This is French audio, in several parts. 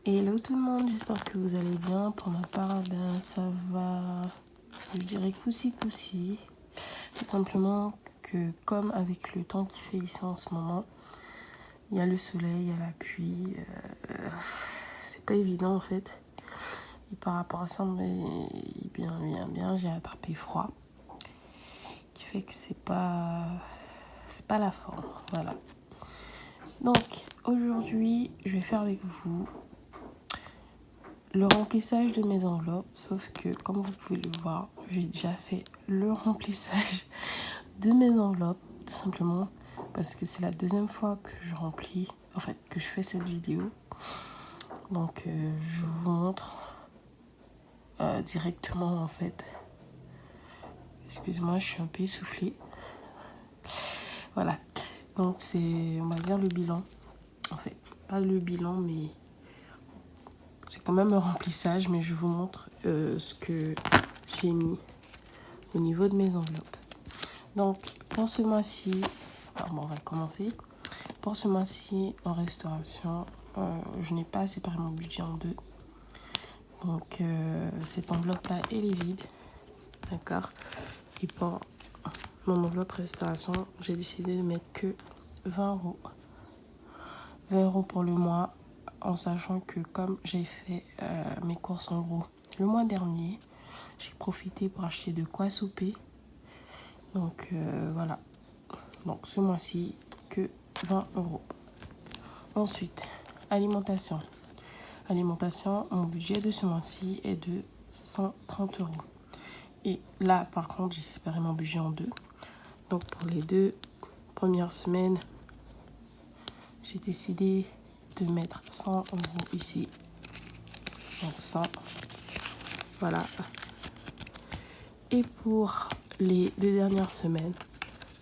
Hello tout le monde, j'espère que vous allez bien. Pour ma part, ça va, je dirais coussi. Tout simplement que comme avec le temps qu'il fait ici en ce moment, il y a le soleil, il y a la pluie. C'est pas évident en fait. Et par rapport à ça, bien, j'ai attrapé froid. Qui fait que c'est pas la forme. Voilà. Donc aujourd'hui, je vais faire avec vous le remplissage de mes enveloppes, sauf que comme vous pouvez le voir, j'ai déjà fait le remplissage de mes enveloppes, tout simplement parce que c'est la deuxième fois que je remplis, en fait, que je fais cette vidéo. Donc je vous montre directement en fait. Excusez-moi, je suis un peu essoufflée. Voilà, donc c'est, on va dire, le bilan. En fait, pas le bilan, mais c'est quand même un remplissage, mais je vous montre ce que j'ai mis au niveau de mes enveloppes. Donc pour ce mois-ci, on va commencer. Pour ce mois-ci en restauration, je n'ai pas séparé mon budget en deux. Donc cette enveloppe-là, elle est vide. D'accord. Et pour mon enveloppe restauration, j'ai décidé de mettre que 20 euros. 20 euros pour le mois, en sachant que comme j'ai fait mes courses en gros le mois dernier, j'ai profité pour acheter de quoi souper. Donc voilà. Donc ce mois-ci, que 20 euros. Ensuite, alimentation. Alimentation, mon budget de ce mois-ci est de 130 euros. Et là, par contre, j'ai séparé mon budget en deux. Donc pour les 2 premières semaines, j'ai décidé de mettre 100 euros ici. Donc 100. Voilà. Et pour les 2 dernières semaines,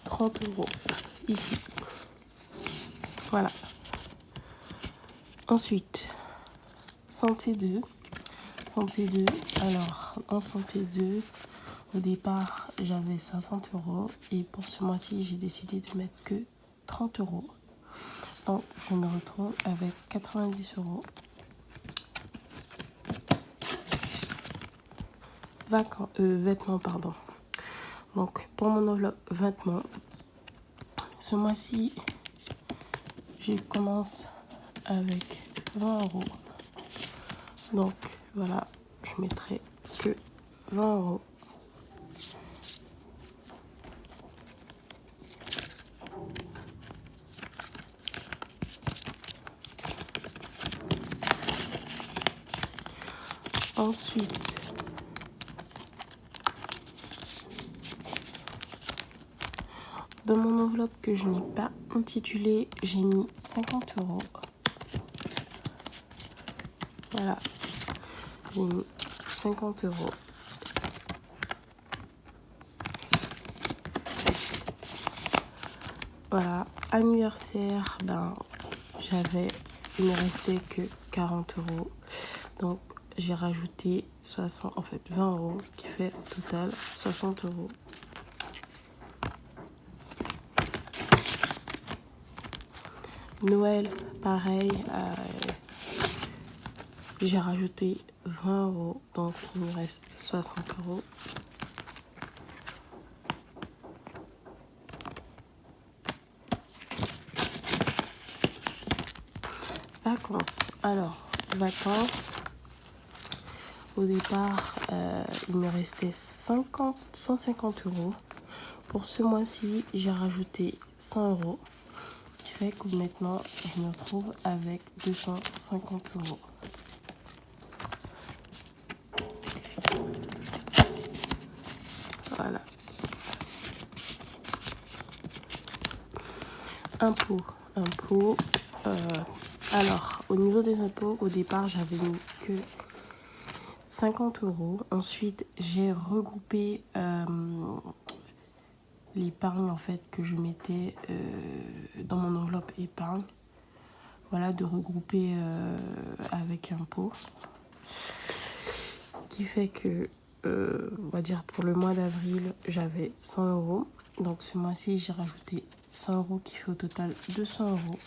30 euros ici. Voilà. Ensuite, santé 2. Santé 2. Alors, en santé 2, au départ, j'avais 60 euros. Et pour ce mois-ci, j'ai décidé de mettre que 30 euros. Donc, je me retrouve avec 90 euros. Vêtements, pardon. Donc, pour mon enveloppe vêtements, ce mois-ci, je commence avec 20 euros. Donc, voilà, je mettrai que 20 euros. Ensuite, dans mon enveloppe que je n'ai pas intitulée, j'ai mis 50 euros. Voilà, j'ai mis 50 euros. Voilà, anniversaire, il ne restait que 40 euros. Donc, j'ai rajouté 20 euros, qui fait au total 60 euros. Noël, pareil, j'ai rajouté 20 euros, donc il me reste 60 euros. Vacances. Alors, vacances, au départ, il me restait 150 euros. Pour ce mois-ci, j'ai rajouté 100 euros. Qui fait que maintenant, je me retrouve avec 250 euros. Voilà. Impôts. Alors, au niveau des impôts, au départ, j'avais mis que 50 euros. Ensuite, j'ai regroupé l'épargne en fait que je mettais dans mon enveloppe épargne. Voilà, de regrouper avec impôts. Qui fait que, on va dire pour le mois d'avril, j'avais 100 euros. Donc ce mois-ci, j'ai rajouté 100 euros qui fait au total 200 euros.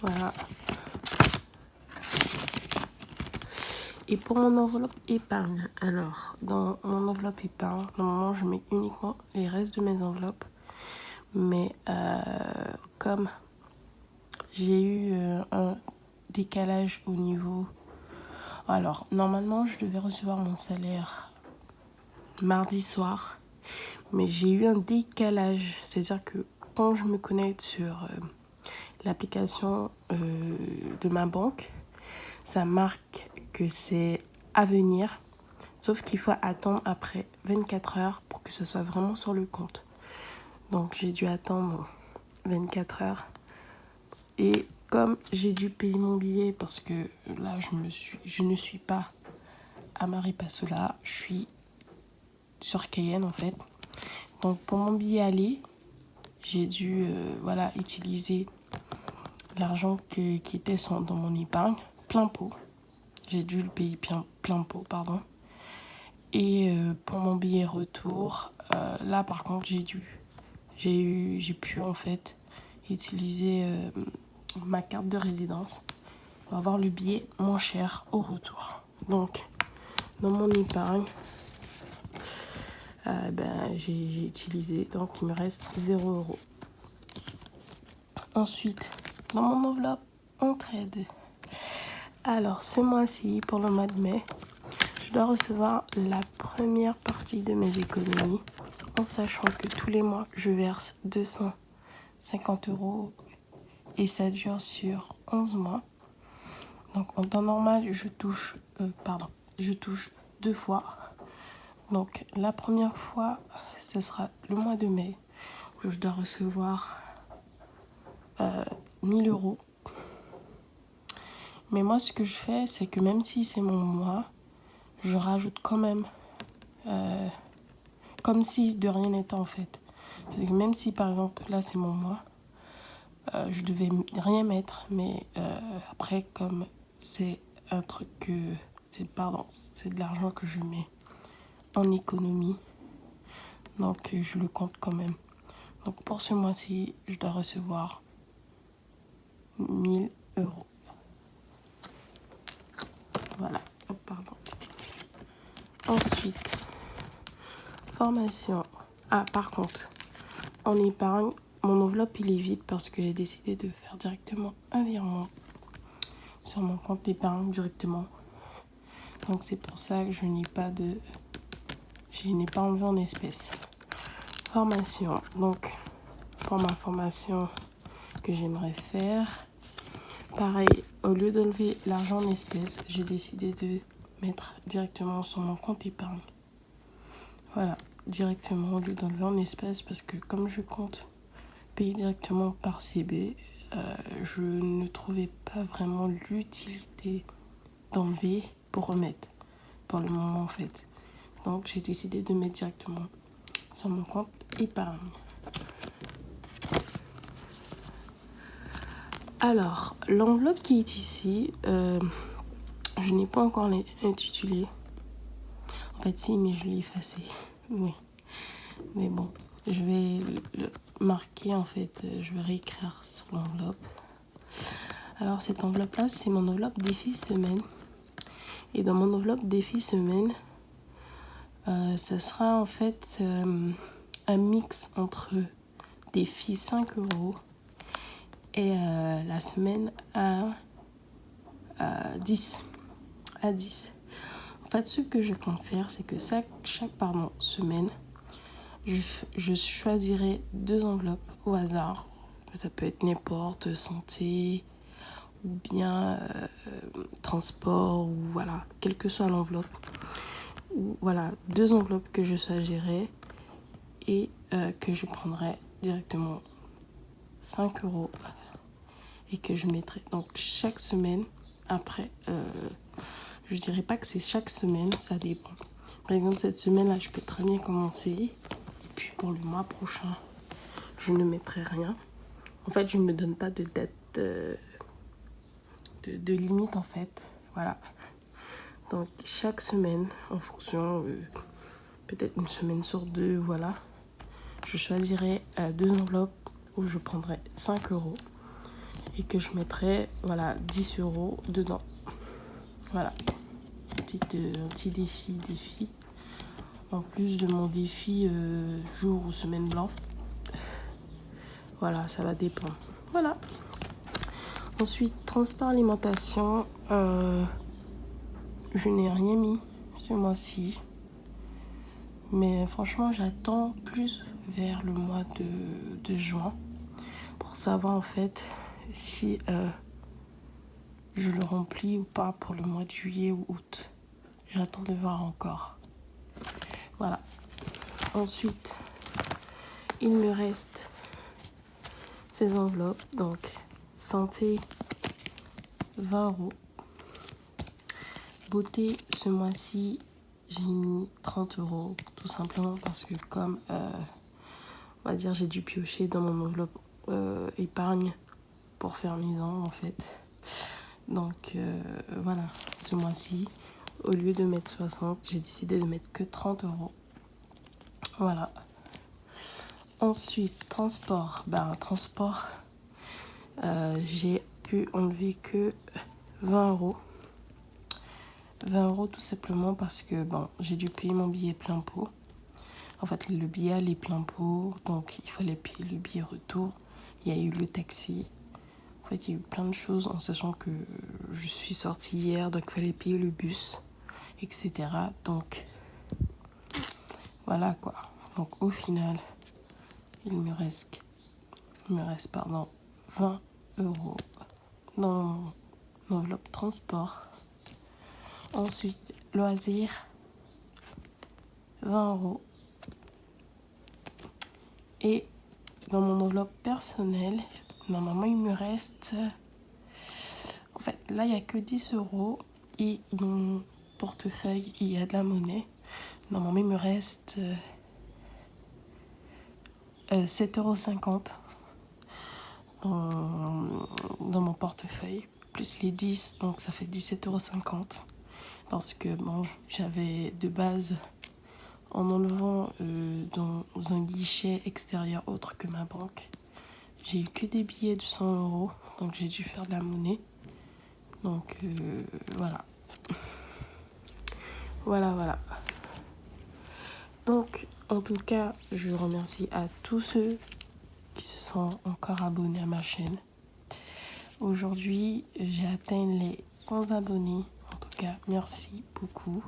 Voilà. Et pour mon enveloppe épargne, alors, dans mon enveloppe épargne, normalement, je mets uniquement les restes de mes enveloppes. Mais comme j'ai eu un décalage au niveau... Alors, normalement, je devais recevoir mon salaire mardi soir. Mais j'ai eu un décalage. C'est-à-dire que quand je me connecte sur l'application de ma banque, ça marque que c'est à venir. Sauf qu'il faut attendre après 24 heures pour que ce soit vraiment sur le compte. Donc j'ai dû attendre 24 heures. Et comme j'ai dû payer mon billet parce que là je ne suis pas à Maripasola, je suis sur Cayenne en fait. Donc pour mon billet aller, j'ai dû utiliser l'argent qui était dans mon épargne, plein pot. J'ai dû le payer plein pot, pardon. Et pour mon billet retour, là par contre j'ai pu en fait utiliser ma carte de résidence pour avoir le billet moins cher au retour. Donc dans mon épargne, j'ai utilisé, donc il me reste 0 €. Ensuite, dans mon enveloppe entraide. Alors ce mois-ci, pour le mois de mai, je dois recevoir la première partie de mes économies en sachant que tous les mois, je verse 250 € et ça dure sur 11 mois. Donc en temps normal, je touche 2 fois. Donc la première fois, ce sera le mois de mai où je dois recevoir 1000 €. Mais moi, ce que je fais, c'est que même si c'est mon mois, je rajoute quand même comme si de rien n'était en fait. C'est que même si par exemple là c'est mon mois, je devais rien mettre, mais après comme c'est un truc que c'est de l'argent que je mets en économie, donc je le compte quand même. Donc pour ce mois-ci, je dois recevoir 1000 €. Voilà, oh, pardon. Ensuite, formation. Ah, par contre, en épargne, mon enveloppe il est vide parce que j'ai décidé de faire directement un virement sur mon compte d'épargne directement. Donc c'est pour ça que je n'ai pas enlevé en espèces. Formation. Donc pour ma formation que j'aimerais faire, pareil, au lieu d'enlever l'argent en espèces, j'ai décidé de mettre directement sur mon compte épargne. Voilà, directement au lieu d'enlever en espèces parce que comme je compte payer directement par CB, je ne trouvais pas vraiment l'utilité d'enlever pour remettre pour le moment en fait. Donc j'ai décidé de mettre directement sur mon compte épargne. Alors, l'enveloppe qui est ici, je n'ai pas encore intitulé. En fait, si, mais je l'ai effacé. Oui. Mais bon, je vais le marquer en fait. Je vais réécrire sur l'enveloppe. Alors, cette enveloppe-là, c'est mon enveloppe défi semaine. Et dans mon enveloppe défi semaine, ça sera en fait un mix entre défi 5 € et la semaine à 10. En fait, ce que je compte faire, c'est que chaque semaine, je choisirai 2 enveloppes au hasard. Ça peut être n'importe, santé ou bien transport ou voilà, quelle que soit l'enveloppe. Voilà, 2 enveloppes que je choisirai et que je prendrai directement 5 € et que je mettrai donc chaque semaine. Après, je dirais pas que c'est chaque semaine, ça dépend. Par exemple, cette semaine-là, je peux très bien commencer. Et puis pour le mois prochain, je ne mettrai rien. En fait, je ne me donne pas de date de limite en fait. Voilà. Donc chaque semaine, en fonction, peut-être une semaine sur 2, voilà. Je choisirai 2 enveloppes où je prendrai 5 € et que je mettrai, voilà, 10 € dedans. Voilà. un petit défi. En plus de mon défi jour ou semaine blanc. Voilà, ça va dépendre. Voilà. Ensuite, transport alimentation. Je n'ai rien mis ce mois-ci. Mais franchement, j'attends plus vers le mois de juin pour savoir en fait si je le remplis ou pas pour le mois de juillet ou août. J'attends de voir encore. Voilà. Ensuite, il me reste ces enveloppes. Donc, santé, 20 €. Beauté, ce mois-ci, j'ai mis 30 €. Tout simplement parce que comme, on va dire, j'ai dû piocher dans mon enveloppe épargne pour faire mes ans, en fait. Donc, voilà, ce mois-ci, au lieu de mettre 60, j'ai décidé de mettre que 30 €. Voilà. Ensuite, transport. Transport, j'ai pu enlever que 20 €. 20 € tout simplement parce que j'ai dû payer mon billet plein pot. En fait, le billet allait plein pot, donc il fallait payer le billet retour. Il y a eu le taxi. En fait, il y a eu plein de choses en sachant que je suis sortie hier, donc il fallait payer le bus, etc. Donc, voilà quoi. Donc, au final, il me reste 20 € dans mon enveloppe transport. Ensuite, loisirs, 20 €. Et dans mon enveloppe personnelle, normalement, il me reste... En fait, là, il n'y a que 10 €. Et dans mon portefeuille, il y a de la monnaie. Normalement, il me reste 7,50 € dans mon portefeuille. Plus les 10, donc ça fait 17,50 €. Parce que j'avais de base, en enlevant dans un guichet extérieur autre que ma banque, j'ai eu que des billets de 100 €. Donc j'ai dû faire de la monnaie. Donc voilà. Voilà. Donc en tout cas, je remercie à tous ceux qui se sont encore abonnés à ma chaîne. Aujourd'hui, j'ai atteint les 100 abonnés. En tout cas, merci beaucoup.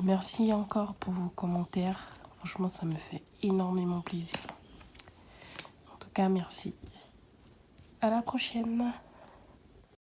Merci encore pour vos commentaires. Franchement, ça me fait énormément plaisir. En tout cas, merci. À la prochaine.